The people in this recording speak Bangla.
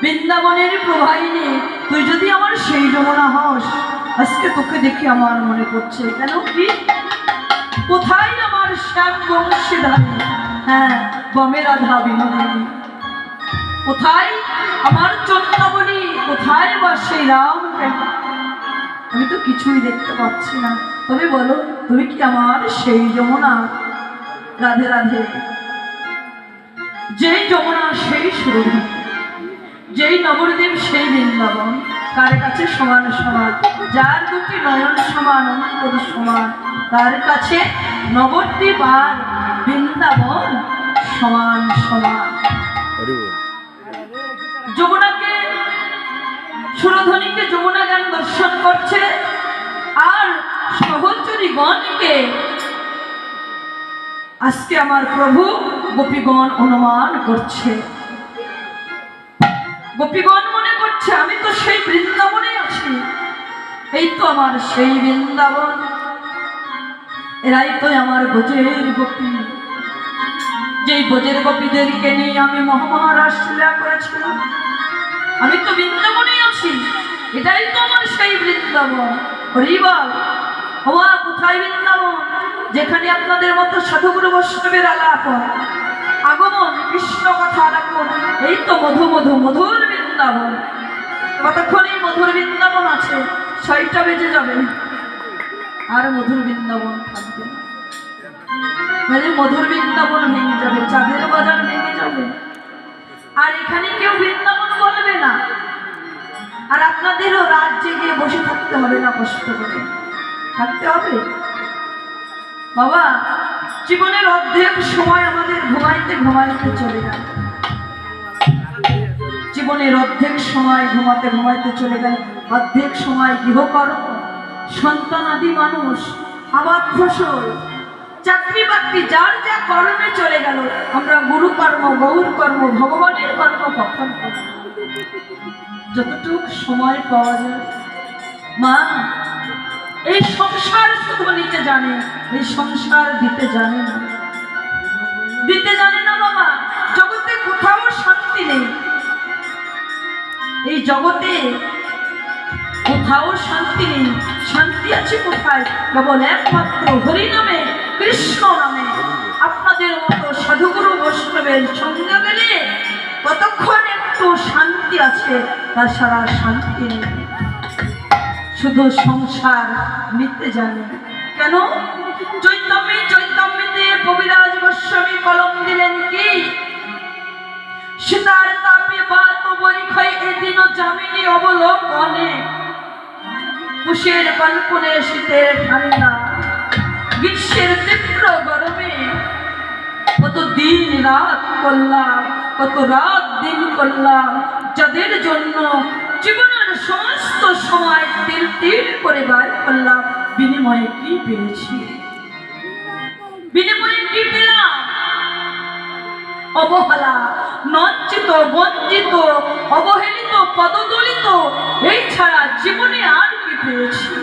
বৃন্দাবনের প্রভাইনী, তুই যদি আমার সেই যমুনা হস, আজকে তোকে দেখে আমার মনে পড়ছে কেন কি কোথায় আমার শ্যাম বংশীধারী, হ্যাঁ বমের রাধা বিনোদিনী, কোথায় আমার চন্দ্রাবলী, কোথায় বা সেই রাম? আমি তো কিছুই দেখতে পাচ্ছি না। তবে বলো, তুমি কি আমার সেই যমুনা? রাধে রাধে। যেই যমুনা সেই সুরভি, যেই নবদ্বীপ সেই বৃন্দাবন, কার কাছে সমান সমান? যার দুটি নয়ন সমান, অন্তর সমান, তার কাছে নবদ্বীপ আর বৃন্দাবন সমান সমান। যমুনাকে, সুরধ্বনিকে যমুনা গান দর্শন করছে, আর সহচরীগণকে আজকে আমার প্রভু গোপীগণ অনুমান করছে। গোপীগণ মনে করছে আমি তো সেই বৃন্দাবনে আছি, এই তো আমার সেই বৃন্দাবন, এরাই তো আমার ব্রজের গোপী। যেই ব্রজের গোপীদেরকে নিয়ে আমি মহারাস লীলা করেছিলাম, আমি তো বৃন্দাবনে আছি, এটাই তো আমার সেই বৃন্দাবন। হরিবল, হওয়া কোথায় বৃন্দাবন? যেখানে আপনাদের মতো সাধুগুরু বৈষ্ণবের আলাপ আগমন, কৃষ্ণ কথা আলাপন, এই তো মধু মধু মধুর বৃন্দাবন। কতক্ষণ এই মধুর বৃন্দাবন আছে? 6টা বেজে যাবে, আর মধুর বৃন্দাবন থাকবে না। মানে মধুর বৃন্দাবন ভেঙে যাবে, চাঁদের বাজার ভেঙে যাবে, আর এখানে কেউ বৃন্দাবন বলবে না। আর আপনাদেরও রাত জেগে বসে থাকতে হবে না, কষ্ট করে থাকতে হবে। বাবা, জীবনের অর্ধেক সময় আমাদের ঘুমাইতে ঘুমাইতে চলে গেল, জীবনের অর্ধেক সময় ঘুমাতে ঘুমাইতে চলে গেল, অর্ধেক সময় গৃহকর্ম, সন্তান আদি মানুষ, আবাদ ফসল, চাকরি বাকরি, যার যা কর্মে চলে গেল। আমরা গুরু কর্ম, গৌর কর্ম, ভগবানের কর্ম কখন করব? যতটুকু সময় পাওয়া যায়। মা, এই সংসার শুধু নিতে জানে, এই সংসার দিতে জানে না, দিতে জানে না। বাবা, জগতে কোথাও শান্তি নেই, এই জগতে কোথাও শান্তি নেই। শান্তি আছে কোথায়? কেবল একমাত্র হরি নামে, কৃষ্ণ নামে। আপনাদের মতো সাধুগুরু বৈষ্ণবের সঙ্গে গেলে কতক্ষণ একটু শান্তি আছে, তাছাড়া শান্তি নেই। শুধু সংসার নিতে জানে। কেন? চৈতন্যতে কবিরাজ গোস্বামী কলম দিলেন কি? সীতার তাপে বাত পরীক্ষায় এদিন জামিনী অবলোকনে, পুষের কল্পনে শীতের ঠান্ডা, গ্রীষ্মের তীব্র গরমে কত দিন রাত করলাম, কত রাত দিন করলাম, যাদের জন্য জীবনের সমস্ত সময় তিল তিল করে বার করলাম। বিনিময়ে কি পেয়েছি? বিনিময়ে কি পেলাম? অবহেলা, লজ্জিত, বঞ্চিত, অবহেলিত, পদদলিত, এই ছাড়া জীবনে আর কি পেয়েছি?